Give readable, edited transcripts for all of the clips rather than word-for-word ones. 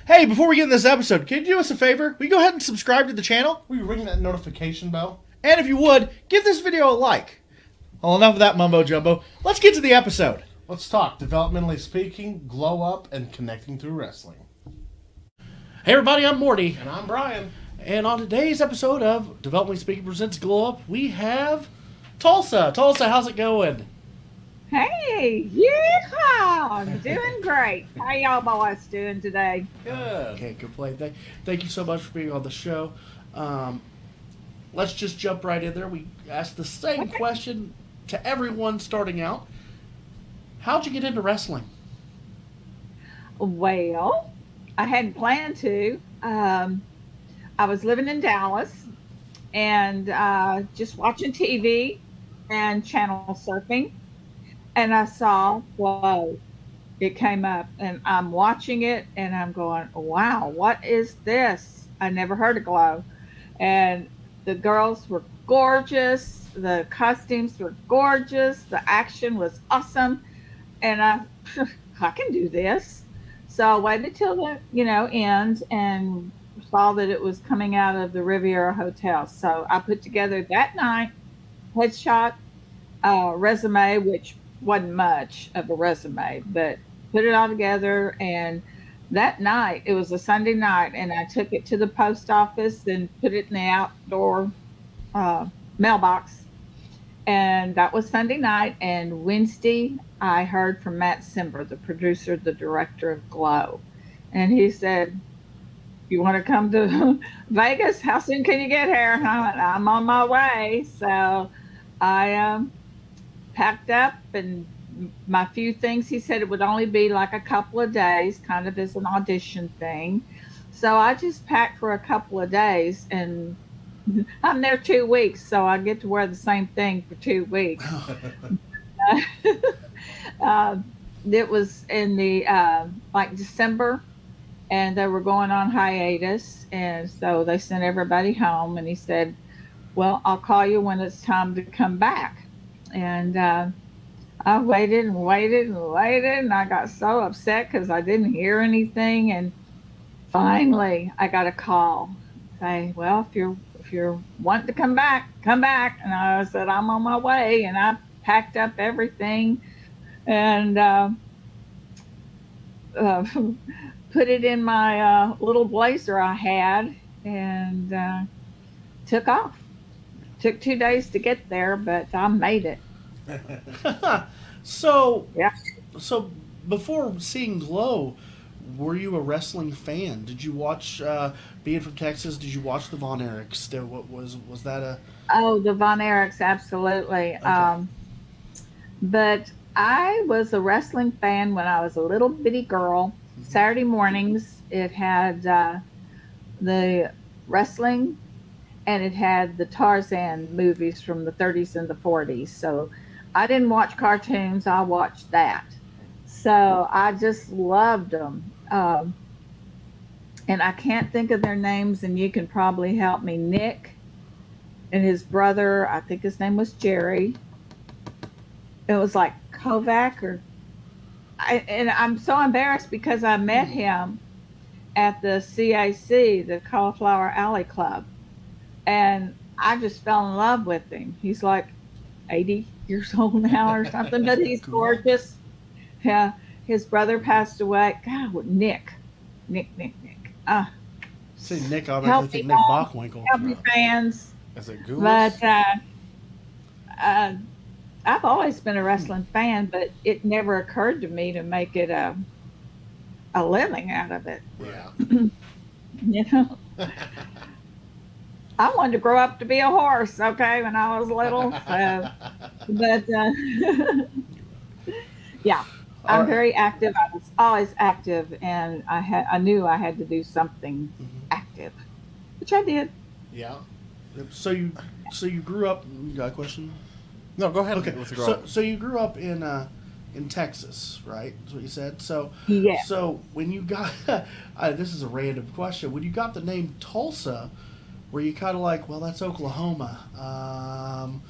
Hey, before we get in this episode, can you do us a favor? Will you go ahead and subscribe to the channel? Will you ring that notification bell? And if you would, give this video a like. Well, enough of that mumbo jumbo. Let's get to the episode. Let's talk developmentally speaking, glow up, and connecting through wrestling. Hey everybody, I'm Morty. And I'm Brian. And on today's episode of Developmentally Speaking Presents Glow Up, we have Tulsa. Tulsa, how's it going? Hey, yeehaw! Doing great. How y'all boys doing today? Good. Can't complain. Thank you so much for being on the show. Let's just jump right in there. We asked the same question to everyone starting out. How'd you get into wrestling? Well, I hadn't planned to. I was living in Dallas and just watching TV and channel surfing. And I saw, whoa, it came up. And I'm watching it and I'm going, wow, what is this? I never heard of Glow. And the girls were gorgeous. The costumes were gorgeous. The action was awesome. And I can do this. So I waited till the, end and saw that it was coming out of the Riviera Hotel. So I put together that night, headshot, resume, which wasn't much of a resume, but put it all together. And that night, it was a Sunday night, and I took it to the post office and put it in the outdoor mailbox. And that was Sunday night. And Wednesday, I heard from Matt Simber, the producer, the director of Glow. And he said, you want to come to Vegas? How soon can you get here? And I went, I'm on my way. So I packed up and my few things. He said it would only be like a couple of days, kind of as an audition thing. So I just packed for a couple of days, and I'm there 2 weeks, so I get to wear the same thing for 2 weeks. It was in the December, and they were going on hiatus, and so they sent everybody home. And he said, well, I'll call you when it's time to come back. And I waited and waited and waited, and I got so upset because I didn't hear anything. And finally, I got a call. Say, well, if you're wanting to come back, come back. And I said, I'm on my way. And I packed up everything and put it in my little blazer I had and took off. Took 2 days to get there, but I made it. So, yeah. So before seeing Glow, were you a wrestling fan? Did you watch, being from Texas, did you watch the Von Erichs? What was that a... Oh, the Von Erichs, absolutely. Okay. But I was a wrestling fan when I was a little bitty girl. Mm-hmm. Saturday mornings, it had the wrestling, and it had the Tarzan movies from the 30s and the 40s. So I didn't watch cartoons. I watched that. So I just loved them. And I can't think of their names, and you can probably help me. Nick and his brother, I think his name was Jerry. It was like Kovac and I'm so embarrassed because I met him at the CAC, the Cauliflower Alley Club. And I just fell in love with him. He's like 80 years old now or something, but he's gorgeous. Yeah, his brother passed away. God, Nick. See, Nick, I think Nick Bockwinkel. Help me, fans. Is it Goose? But I've always been a wrestling fan, but it never occurred to me to make it a living out of it. Yeah. I wanted to grow up to be a horse, okay, when I was little. So, but yeah, I'm very active. I was always active, and I knew I had to do something active, which I did. Yeah. So you grew up. You got a question? No, go ahead. Okay. So you grew up in Texas, right? That's what you said. So yeah. So when you got this is a random question. When you got the name Tulsa, were you kind of like, well, that's Oklahoma?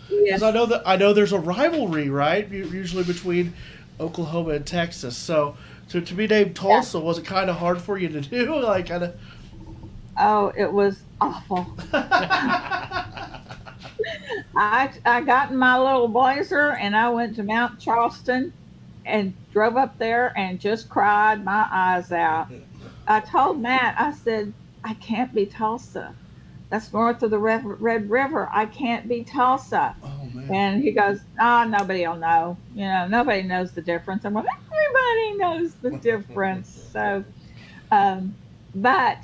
Because I know there's a rivalry, right? Usually between Oklahoma and Texas. So to be named Yeah. Tulsa, was it kind of hard for you to do? Like kind of. Oh, it was awful. I got in my little blazer and I went to Mount Charleston and drove up there and just cried my eyes out. I told Matt, I said, I can't be Tulsa. That's north of the Red River. I can't be Tulsa. Oh man. And he goes, oh, nobody will know. You know, nobody knows the difference. I'm like, everybody knows the difference. So, um, but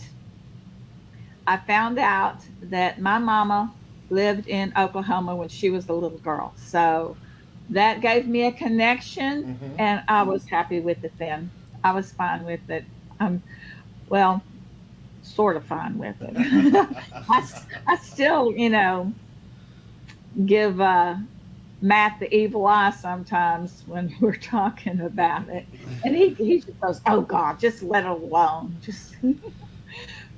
I found out that my mama lived in Oklahoma when she was a little girl. So that gave me a connection, Hmm. and I was happy with it then. I was fine with it. Well, sort of fine with it. I still, give Matt the evil eye sometimes when we're talking about it. And he just goes, oh, God, just let it alone. Just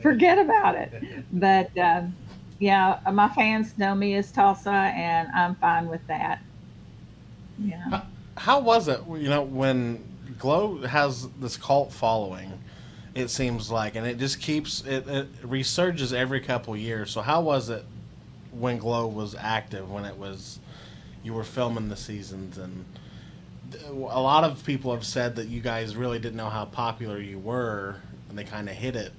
forget about it. But yeah, my fans know me as Tulsa, and I'm fine with that. Yeah. How was it, when Glow has this cult following? It seems like, and it just it resurges every couple years. So how was it when Glow was active? When it was you were filming the seasons, and a lot of people have said that you guys really didn't know how popular you were, and they kind of hid it.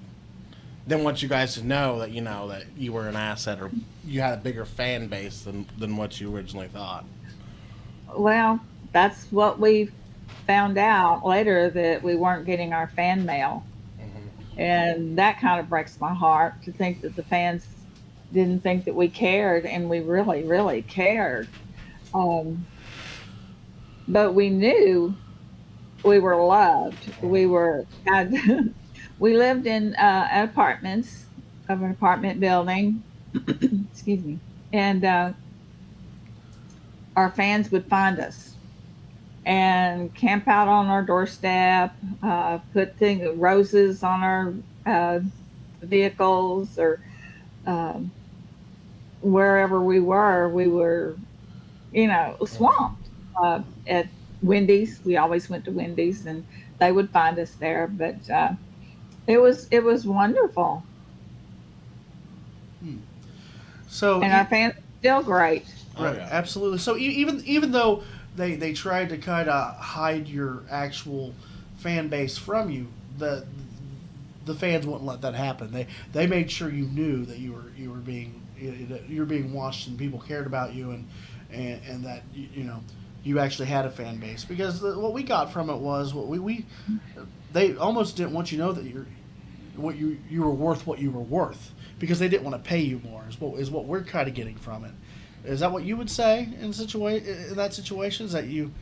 Then want you guys to know that that you were an asset, or you had a bigger fan base than what you originally thought. Well, that's what we found out later, that we weren't getting our fan mail. Hmm. And that kind of breaks my heart to think that the fans didn't think that we cared, and we really, really cared. Um, but we knew we were loved. We Hmm. were had, we lived in apartments of an apartment building. Excuse me, and our fans would find us and camp out on our doorstep, put roses on our uh, vehicles, or um, wherever we were, swamped. At Wendy's, we always went to Wendy's, and they would find us there. But it was wonderful, Hmm. So and our fans are still great. Oh right, yeah. absolutely. So even though they tried to kind of hide your actual fan base from you, the fans wouldn't let that happen. They made sure you knew that you were being you were being watched and people cared about you, and that you actually had a fan base, because what we got from it was what we they almost didn't want you to know that you were worth what you were worth, because they didn't want to pay you more, is what we're kind of getting from it. Is that what you would say in that situation? Is that you?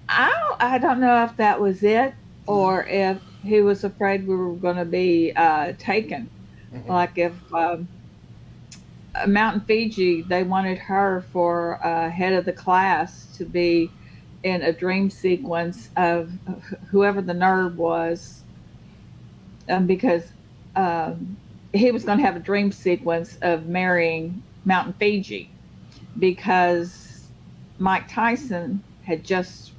I don't know if that was it, No. or if he was afraid we were going to be taken. Hmm. Like if Mountain Fiji, they wanted her for head of the class to be in a dream sequence of whoever the nerd was, because um, he was going to have a dream sequence of marrying Mountain Fiji, because Mike Tyson had just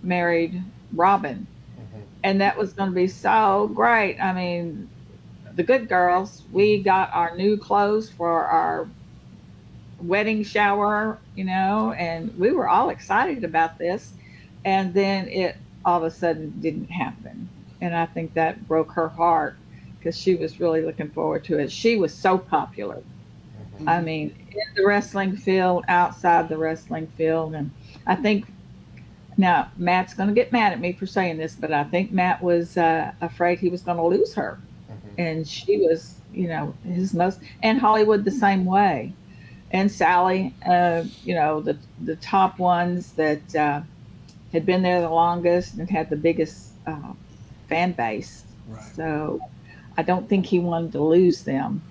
married Robin, Hmm. and that was going to be so great. I mean, the good girls, we got our new clothes for our wedding shower, and we were all excited about this. And then it all of a sudden didn't happen. And I think that broke her heart, because she was really looking forward to it. She was so popular. I Hmm. mean, in the wrestling field, outside the wrestling field. And I think now Matt's going to get mad at me for saying this, but I think Matt was afraid he was going to lose her. Hmm. And she was, his most, and Hollywood the same way, and Sally, the top ones that had been there the longest and had the biggest fan base. Right. So I don't think he wanted to lose them.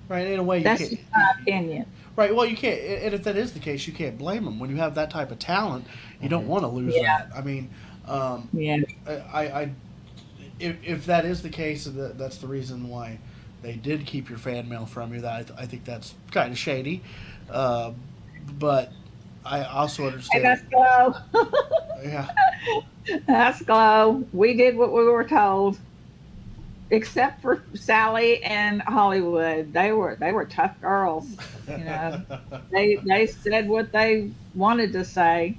Right. In a way, you That's can't. just my opinion. Right. Well, you can't. And if that is the case, you can't blame them. When you have that type of talent, you don't Hmm. want to lose Yeah, that. I mean, um, yeah. I if that is the case, and that's the reason why they did keep your fan mail from you. That I think that's kind of shady. Uh, but I also Hey, understand. that's Glow. Yeah. That's Glow. We did what we were told, except for Sally and Hollywood. They were tough girls. You know, they said what they wanted to say.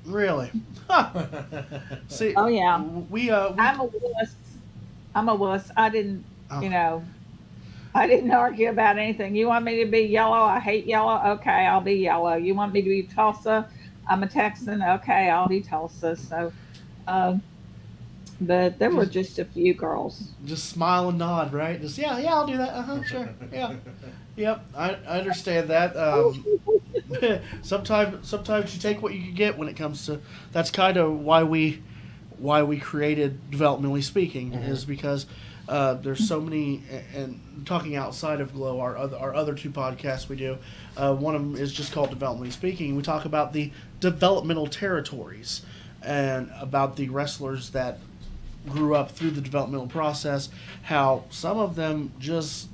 Really? Huh. See, Oh yeah, we I'm a wuss. I'm a wuss. I didn't, oh, you know, I didn't argue about anything. You want me to be yellow? I hate yellow. Okay, I'll be yellow. You want me to be Tulsa? I'm a Texan. Okay, I'll be Tulsa. So, uh, but there were just just a few girls. just smile and nod, right? Just yeah, yeah, I'll do that. Sure, yeah, yep. I understand that. Sometimes you take what you can get when it comes to. That's kind of why we created developmentally speaking Hmm. is because there's so many and talking outside of Glow our other two podcasts we do. One of them is just called developmentally speaking. We talk about the developmental territories and about the wrestlers that grew up through the developmental process, how some of them just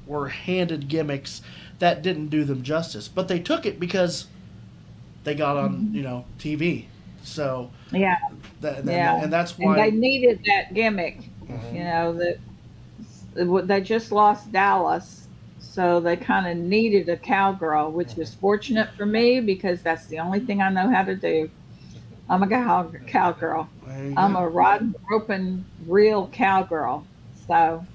were handed gimmicks that didn't do them justice, but they took it because they got on Mhm. TV. So Yeah, yeah, and that's and why. they needed that gimmick. Hmm. You know that they just lost Dallas, so they kind of needed a cowgirl, which was fortunate for me because that's the only thing I know how to do. I'm a cowgirl. There you I'm go. a rod roping real cowgirl. So,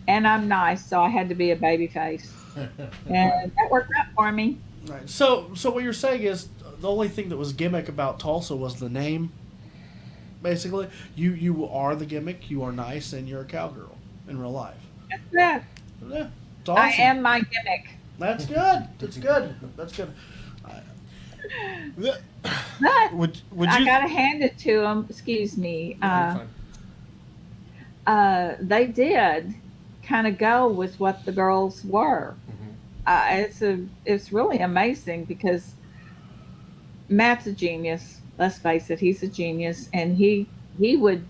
and I'm nice, so I had to be a baby face, and Right. that worked out for me. Right. So what you're saying is the only thing that was gimmick about Tulsa was the name. Basically, you are the gimmick. You are nice, and you're a cowgirl in real life. Yeah, Yeah, it's I awesome. am my gimmick. That's good. That's good. That's good. I, But Would I you? gotta hand it to them. Excuse me. No, you're fine. They did kind of go with what the girls were. Hmm. It's really amazing because Matt's a genius. Let's face it, he's a genius, and he would,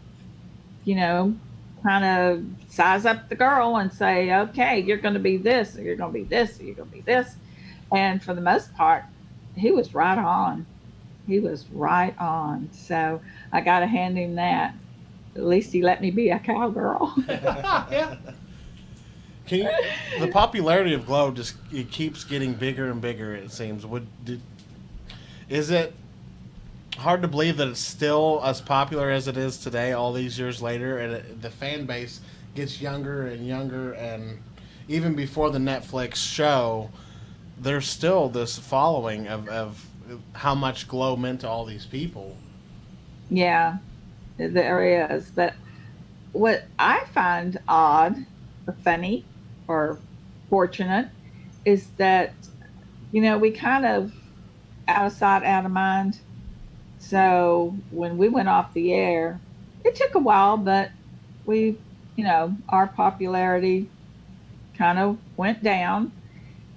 you know, kind of size up the girl and say, okay, you're going to be this, or you're going to be this, or you're going to be this, and for the most part, he was right on. He was right on. So I got to hand him that. At least he let me be a cowgirl. yeah. Can you? The popularity of Glow just it keeps getting bigger and bigger. It seems. Is it hard to believe that it's still as popular as it is today, all these years later, and the fan base gets younger and younger, and even before the Netflix show, there's still this following of how much Glow meant to all these people. Yeah, there is. But what I find odd or funny or fortunate is that, we kind of out of sight, out of mind. So when we went off the air, it took a while, but we, our popularity kind of went down.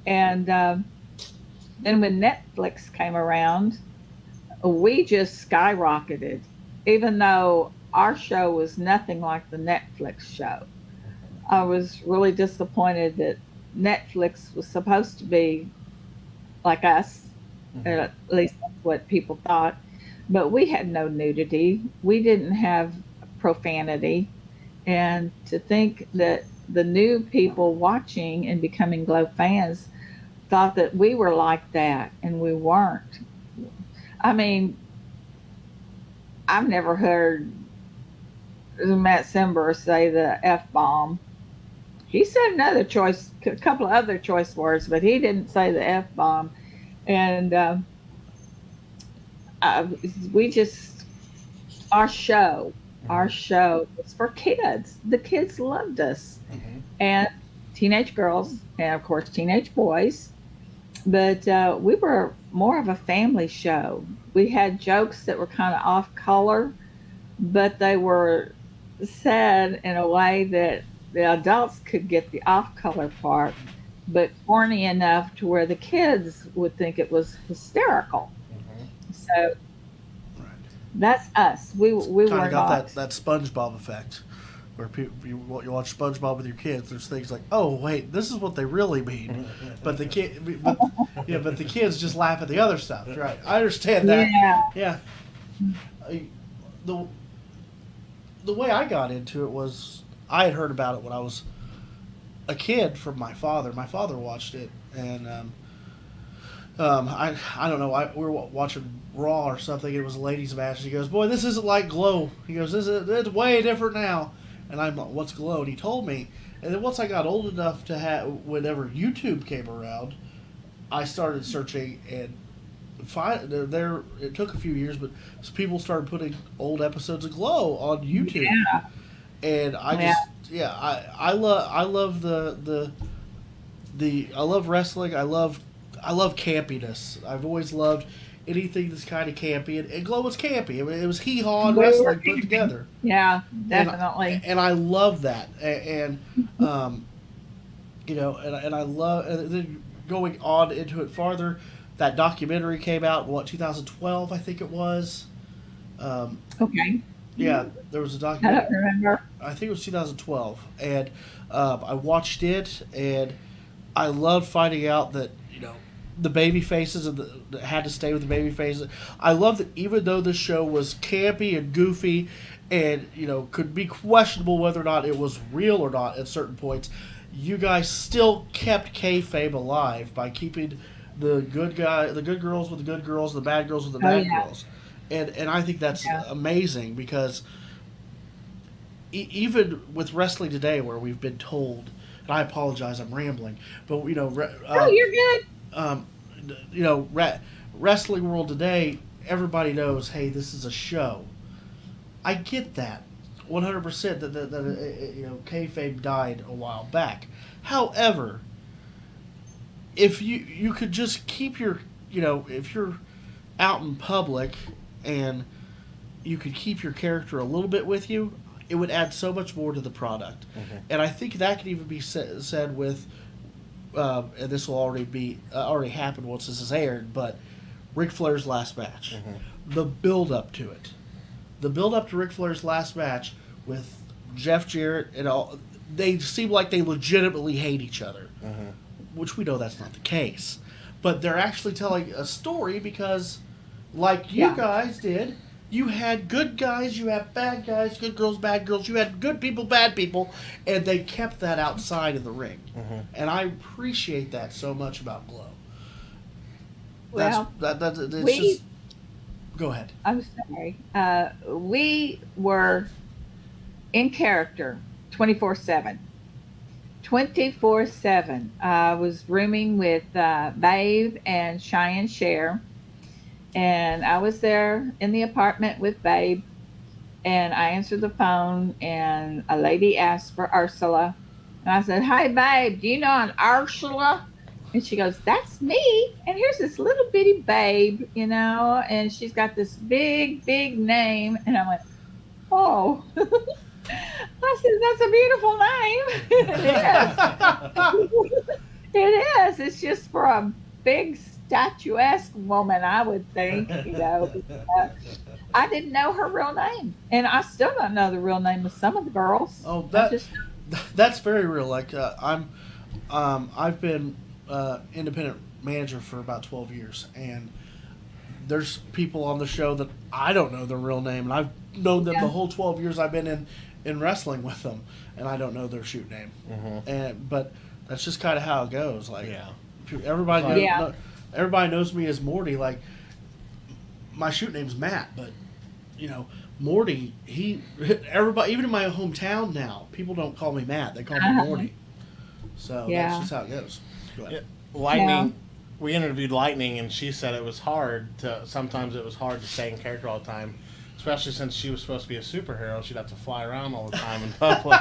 And then when Netflix came around, we just skyrocketed, even though our show was nothing like the Netflix show. I was really disappointed that Netflix was supposed to be like us, Hmm. at least that's what people thought. But we had no nudity, we didn't have profanity. And to think that the new people watching and becoming Glow fans thought that we were like that, and we weren't. I mean, I've never heard Matt Simber say the F bomb. He said another choice, a couple of other choice words, but he didn't say the F bomb. And uh, we just, our show, our Hmm. show was for kids. The kids loved us, Hmm. and teenage girls, and of course, teenage boys. But we were more of a family show. We had jokes that were kind of off color, but they were said in a way that the adults could get the off color part, but corny enough to where the kids would think it was hysterical. Hmm. So Right. that's us. We Kind were of got that not. that SpongeBob effect, where you watch SpongeBob with your kids. There's things like, oh wait, this is what they really mean, but but the kids just laugh at the other stuff. Right? I understand that. Yeah. Yeah. The the way I got into it was I had heard about it when I was a kid from my father. My father watched it, and I don't know. We were watching Raw or something. It was a ladies' match. He goes, "Boy, this isn't like Glow." He goes, "It's way different now." And I'm like, "What's Glow?" And he told me. And then once I got old enough to have, whenever YouTube came around, I started searching and there. It took a few years, but people started putting old episodes of Glow on YouTube. Yeah. And I love I love wrestling. I love campiness. I've always loved anything that's kind of campy, and Glow was campy. I mean, it was hee haw and wrestling put together. Yeah, definitely. And I love that. And and I love, and then going on into it farther, that documentary came out in 2012, I think it was. Okay. Yeah, there was a I documentary. don't remember. I think it was 2012, and I watched it, and I loved finding out that the baby faces and that had to stay with the baby faces. I love that even though the show was campy and goofy, and could be questionable whether or not it was real or not at certain points, you guys still kept kayfabe alive by keeping the good girls with the good girls, the bad girls with the bad girls, and I think that's amazing because even with wrestling today, where we've been told, and I apologize, I'm rambling, but Oh, you're good. Wrestling world today, everybody knows, hey, this is a show. I get that, 100%. That kayfabe died a while back. However, if you could just keep your, if you're out in public and you could keep your character a little bit with you, it would add so much more to the product. Mm-hmm. And I think that can even be said with, and this will already happen once this is aired, but Ric Flair's last match. Mm-hmm. The build-up to it. The build-up to Ric Flair's last match with Jeff Jarrett and all, they seem like they legitimately hate each other, mm-hmm. which we know that's not the case. But they're actually telling a story because, like you guys did, you had good guys, you had bad guys, good girls, bad girls. You had good people, bad people, and they kept that outside of the ring. Mm-hmm. And I appreciate that so much about Glow. Well, go ahead. I'm sorry. We were in character 24/7. 24/7. I was rooming with Babe and Cheyenne Cher. And I was there in the apartment with Babe, and I answered the phone, and a lady asked for Ursula. And I said, "Hi, Babe, do you know an Ursula?" And she goes, "That's me. And here's this little bitty babe, and she's got this big, big name." And I went, "Oh." I said, "That's a beautiful name." It is. It is. It's just for a big statuesque woman, I would think, I didn't know her real name, and I still don't know the real name of some of the girls. Oh, that's very real. Like I've been independent manager for about 12 years, and there's people on the show that I don't know their real name, and I've known them the whole 12 years I've been in wrestling with them, and I don't know their shoot name. Mm-hmm. But that's just kind of how it goes. Like everybody knows me as Morty. Like, my shoot name's Matt, but Morty. Everybody, even in my hometown now, people don't call me Matt. They call me Morty. So that's just how it goes. Go ahead. Lightning. Yeah. We interviewed Lightning, and she said sometimes it was hard to stay in character all the time, especially since she was supposed to be a superhero. She'd have to fly around all the time in public.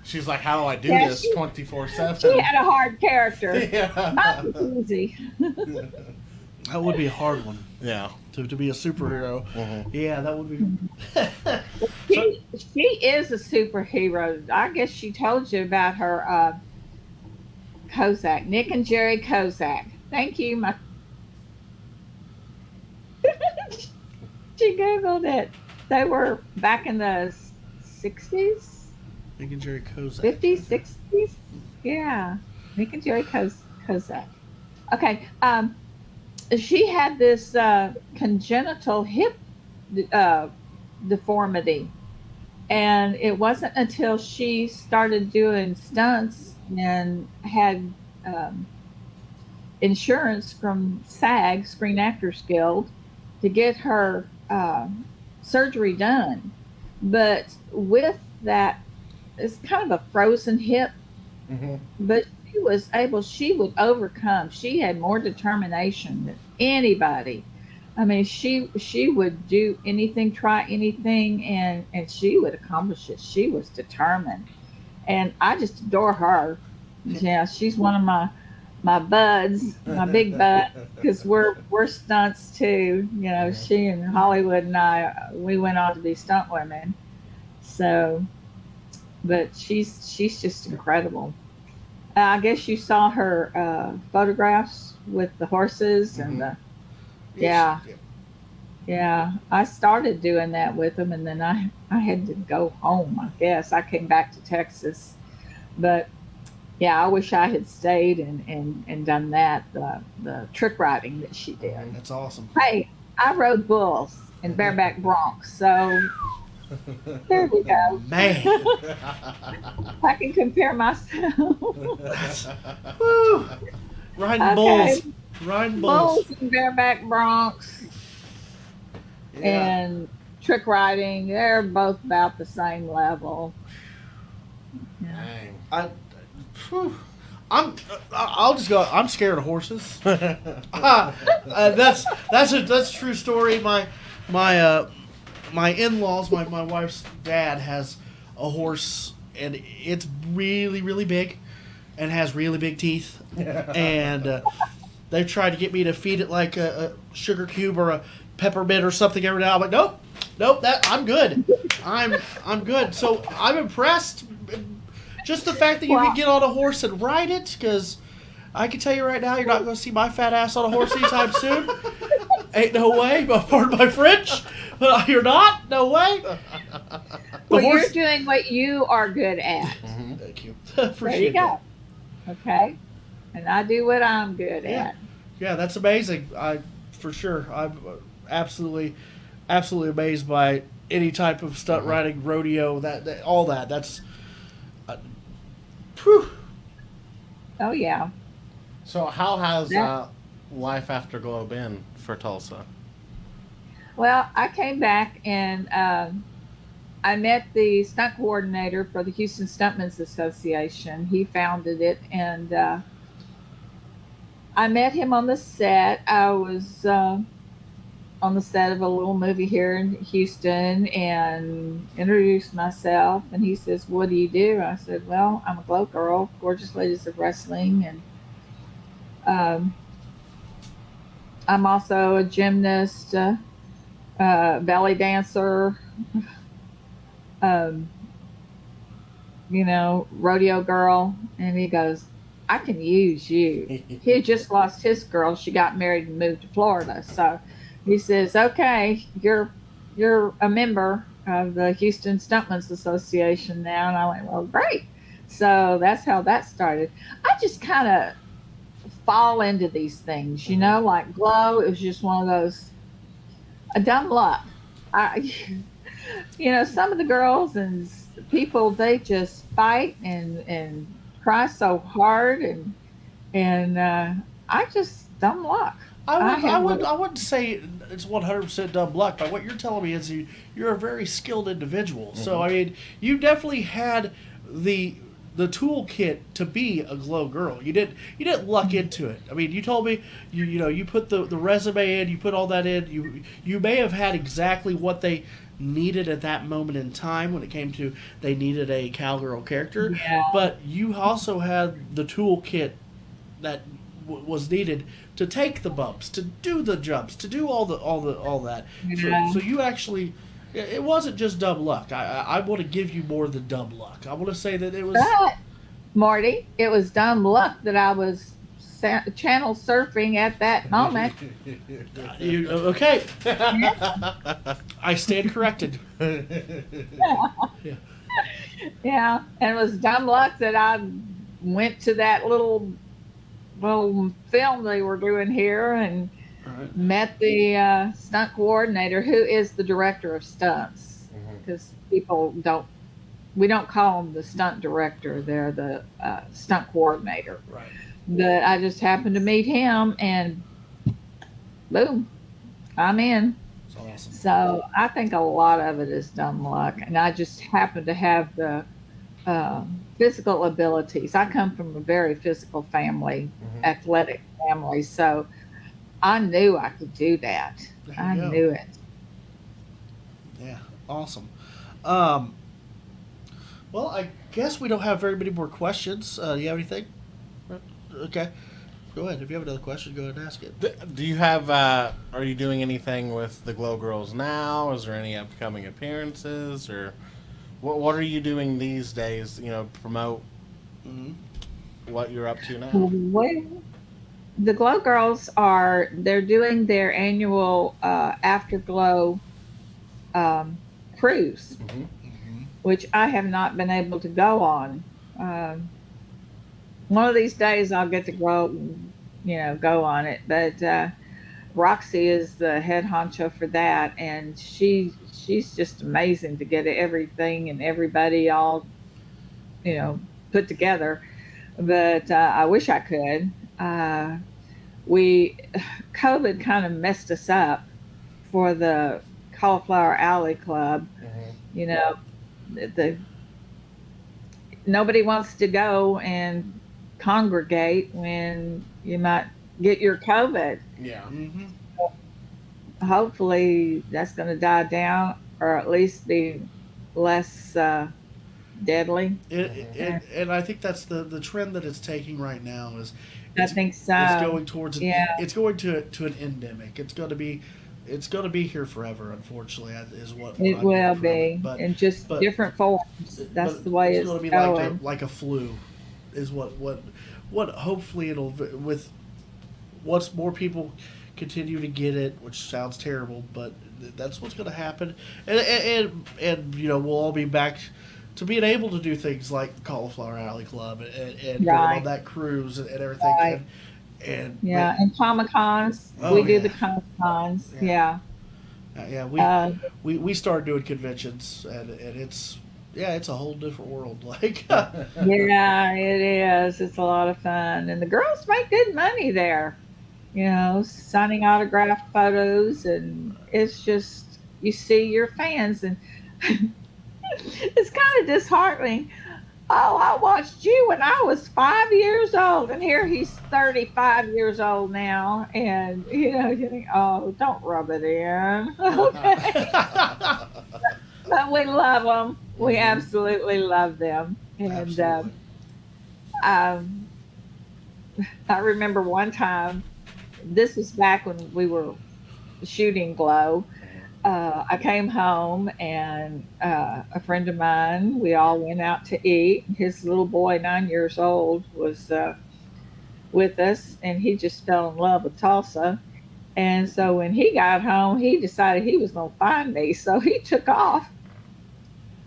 She's like, "How do I do this 24/7?" She had a hard character. Yeah. Not easy. That would be a hard one. Yeah. To be a superhero. Mm-hmm. Yeah, that would be. She is a superhero. I guess she told you about her Kozak, Nick and Jerry Kozak. Thank you. She Googled it. They were back in the 60s, Nick and Jerry Kozak. 50s, Okay. 60s. Yeah, Nick and Jerry Kozak. Okay, she had this congenital hip uh, deformity, and it wasn't until she started doing stunts and had um, insurance from SAG, Screen Actors Guild, to get her surgery done. But with that, it's kind of a frozen hip, Hmm. but she would overcome. She had more determination than anybody. I mean, she would do anything, try anything, and she would accomplish it. She was determined, and I just adore her. Yeah, she's one of my buds, my big bud, because we're stunts too. You know, Hmm. she and Hollywood and I, we went on to be stunt women. So, but she's just incredible. I guess you saw her photographs with the horses and Hmm. the Yes. yeah, Yeah. yeah. I started doing that with them, and then I had to go home. I guess I came back to Texas, but yeah, I wish I had stayed and done that, the trick riding that she did. Hmm. That's awesome. Hey, I rode bulls and bareback broncs, so there we go. Man. I can compare myself. That's, woo. Riding Okay, bulls. Riding bulls. bulls and bareback broncs Yeah. and trick riding, they're both about the same level. Yeah. Dang. I. Whew. I'll just go. I'm scared of horses. That's a true story. My my in-laws, my wife's dad has a horse, and it's really big, and has really big teeth, and they've tried to get me to feed it like a sugar cube or a peppermint or something every now. I'm like, nope, that I'm good. I'm good. So I'm impressed. Just the fact that you can Well, get on a horse and ride it, because I can tell you right now, you're not going to see my fat ass on a horse anytime soon. Ain't no way. But pardon my French, but you're not. No way. The well, you're horse. doing what you are good at. Hmm. Thank you. There you Appreciate that. go. Okay. And I do what I'm good Yeah, at. yeah, that's amazing. For sure, I'm absolutely amazed by any type of stunt Hmm. riding, rodeo, that all that. That's, uh, whew. Oh yeah. So, how has That life after Glow been for Tulsa? well, I came back and I met the stunt coordinator for the Houston Stuntmen's Association. He founded it, and I met him on the set. I was on the set of a little movie here in Houston and introduced myself. And he says, "What do you do?" I said, "Well, I'm a glow girl, gorgeous ladies of wrestling, and um, I'm also a gymnast, belly dancer, um, rodeo girl." And he goes, "I can use you." He had just lost his girl. She got married and moved to Florida. So he says, "Okay, you're a member of the Houston Stuntmen's Association now." And I went, "Well, great." So that's how that started. I just kind of fall into these things, Hmm. like Glow. It was just one of those a dumb luck. I, some of the girls and people, they just fight and cry so hard, and I just dumb luck. I I would, I have would, a I wouldn't say it's 100% dumb luck. But what you're telling me is you're a very skilled individual. So Hmm. I mean, you definitely had the the toolkit to be a glow girl. You didn't luck into it. I mean, you told me you put the resume in, you put all that in. You may have had exactly what they needed at that moment in time when it came to they needed a cowgirl character, yeah, but you also had the toolkit that was needed to take the bumps, to do the jumps, to do all that. So yeah. you actually, it wasn't just dumb luck. I want to give you more than dumb luck. I want to say that it was. But Marty, it was dumb luck that I was channel surfing at that moment. Okay? I stand corrected. Yeah. Yeah, and it was dumb luck that I went to that little film they were doing here and All right. met the stunt coordinator, who is the director of stunts. Because people don't, we don't call them the stunt director; they're the stunt coordinator. Right. But I just happened to meet him, and boom, I'm in. It's awesome. So I think a lot of it is dumb luck, and I just happen to have the physical abilities. I come from a very physical family, athletic family, so I knew I could do that. There I you go. knew it. Yeah. Awesome. Um, well, I guess we don't have very many more questions. You have anything? Okay. Go ahead. If you have another question, go ahead and ask it. Do you have? Are you doing anything with the Glow Girls now? Is there any upcoming appearances, or what are you doing these days? You know, promote Hmm. what you're up to now. Well, the Glow Girls they're doing their annual Afterglow cruise, Hmm. Hmm. which I have not been able to go on. Um, One of these days I'll get to go on it. But Roxy is the head honcho for that, and she's just amazing to get everything and everybody all you know put together. But I wish I could. We COVID kind of messed us up for the Cauliflower Alley Club. Hmm. You know, the nobody wants to go and congregate when you might get your COVID. Yeah. Hmm. Hopefully, that's going to die down or at least be less deadly. And I think that's the trend that it's taking right now is I it's think it's so. going towards Yeah, it's going to an endemic. It's going to be here forever. Unfortunately, is what it I'm getting will from it. be in just But different forms. That's but the way it's it's going to be going. like a flu, is what hopefully it'll with once more people continue to get it, which sounds terrible, but that's what's going to happen, and we'll all be back to being able to do things like Cauliflower Alley Club and going on Right, that cruise and everything, right. and Yeah, and Comic Cons, oh we do the yeah, Comic Cons. yeah. Yeah. Yeah, Uh, we started doing conventions, and it's a whole different world. Like, yeah, it is. It's a lot of fun. And the girls make good money there, signing autographed photos. And it's just, you see your fans, and it's kind of disheartening. Oh, I watched you when I was 5 years old, and here he's 35 years old now. And, you think, oh, don't rub it in. Okay. But we love them. We Hmm. absolutely love them. And absolutely. um, I remember one time, this was back when we were shooting Glow. I came home and a friend of mine, we all went out to eat. His little boy, 9 years old, was with us, and he just fell in love with Tulsa. And so when he got home, he decided he was going to find me. So he took off.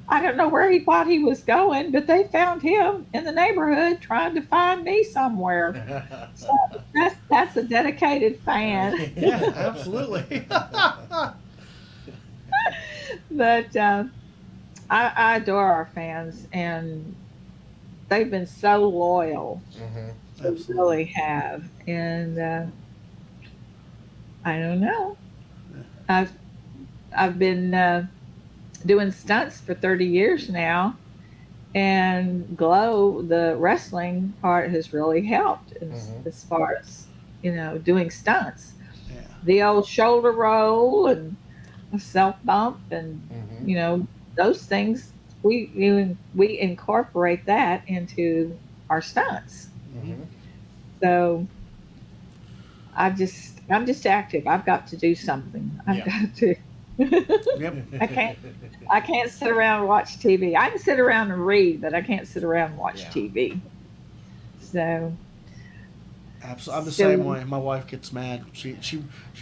I don't know where he thought he was going, but they found him in the neighborhood trying to find me somewhere. So that's a dedicated fan. Yeah, absolutely. But I adore our fans, and they've been so loyal. Hmm. They Absolutely. really have. And I don't know. I've I've been doing stunts for 30 years now, and Glow, the wrestling part, has really helped Hmm. as far as doing stunts. Yeah. The old shoulder roll and a self bump, and Hmm. you know those things. We incorporate that into our stunts. Hmm. Hmm. So I'm just active. I've got to do something. I've Yeah. got to. Yep. I can't I can't sit around and watch TV. I can sit around and read, but I can't sit around and watch Yeah. TV. So Absolutely, I'm the Still, same way. My wife gets mad. She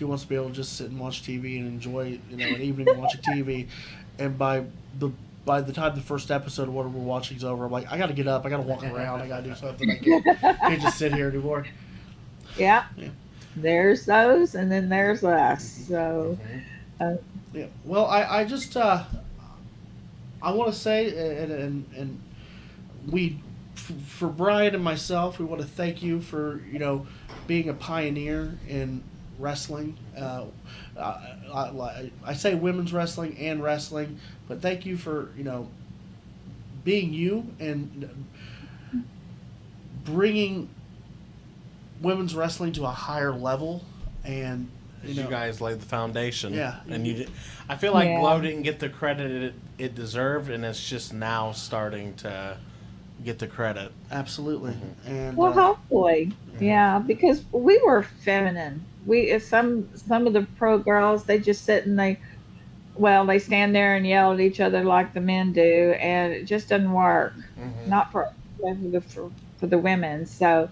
wants to be able to just sit and watch TV and enjoy, an evening watching TV. And the by the time the first episode of what we're watching is over, I'm like, I got to get up. I got to walk around. I got to do something. I can't just sit here anymore. yeah, Yeah. there's those, and then there's us. So, uh, Yeah. Well, I just I want to say, and we, for Brian and myself, we want to thank you for being a pioneer in wrestling. I say women's wrestling and wrestling, but thank you for being you and bringing women's wrestling to a higher level. And You guys laid the foundation. Yeah. And I feel like Yeah. Glow didn't get the credit it deserved, and it's just now starting to get the credit. absolutely. And well, hopefully, yeah, because we were feminine. We some of the pro girls, they just sit and they stand there and yell at each other like the men do, and it just doesn't work. Not for the women. So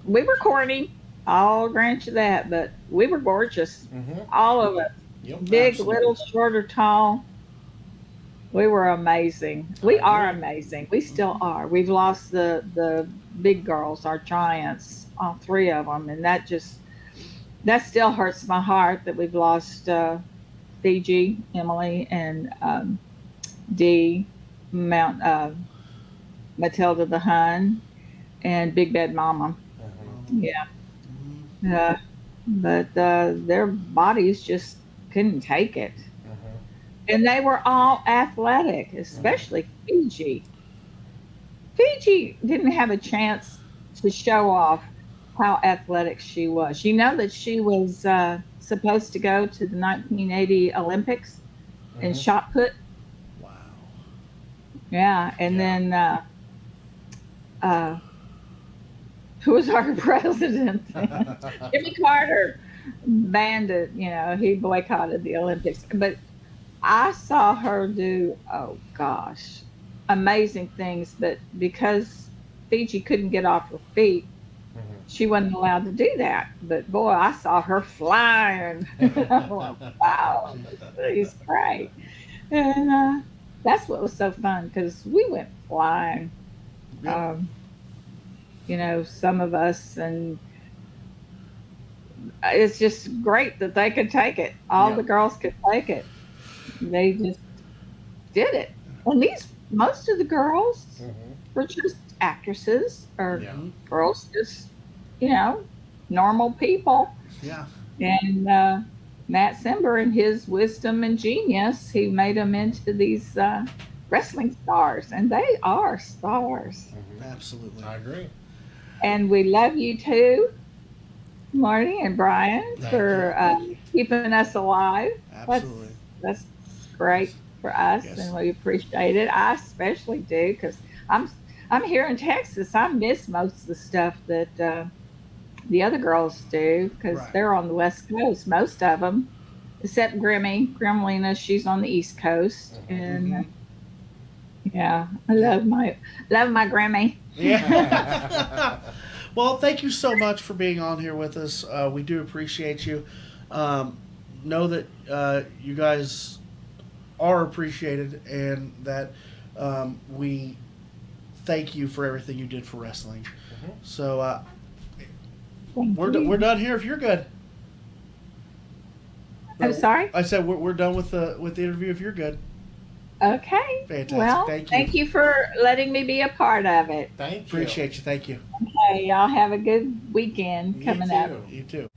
we were corny. I'll grant you that, but we were gorgeous, all of us. Yep. Big, Absolutely. little, short or tall. We were amazing. We are amazing. We still are. We've lost the big girls, our giants, all three of them, and that still hurts my heart that we've lost Fiji, Emily, and Dee, Matilda the Hun, and Big Bad Mama. Yeah. Uh, but their bodies just couldn't take it. And they were all athletic, especially Fiji. Fiji didn't have a chance to show off how athletic she was. You know that she was supposed to go to the 1980 Olympics in shot put? wow. Yeah. And then who was our president? Jimmy Carter banned it. He boycotted the Olympics. But I saw her do, oh gosh, amazing things. But because Fiji couldn't get off her feet, she wasn't allowed to do that. But boy, I saw her flying. Wow, she's great. And that's what was so fun because we went flying. Yep. Some of us, and it's just great that they could take it. All the girls could take it. They just did it. And most of the girls were just actresses or girls, just, normal people. Yeah. And Matt Simber, and his wisdom and genius, he made them into these wrestling stars, and they are stars. Absolutely. I agree. And we love you too, Marty and Brian, for keeping us alive. Absolutely. That's great for us, Yes. and we appreciate it. I especially do because I'm here in Texas. I miss most of the stuff that the other girls do because Right. they're on the West Coast, most of them, except Gremlina. She's on the East Coast, and yeah, I love my Grammy. Yeah. Well, thank you so much for being on here with us. We do appreciate you. Know that you guys are appreciated, and that we thank you for everything you did for wrestling. So Thank we're you. we're done here. If you're good. I'm sorry. I said we're done with the interview. If you're good. Okay. Fantastic. Well, Thank you. for letting me be a part of it. Thank you. Appreciate you. Thank you. Hey, y'all have a good weekend coming up. You too.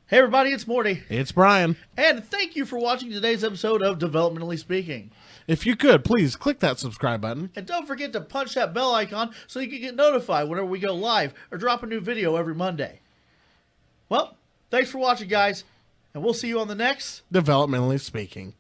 Hey everybody, it's Morty, It's Brian. and thank you for watching today's episode of Developmentally Speaking. If you could, please click that subscribe button. And don't forget to punch that bell icon so you can get notified whenever we go live or drop a new video every Monday. Well, thanks for watching, guys, and we'll see you on the next Developmentally speaking.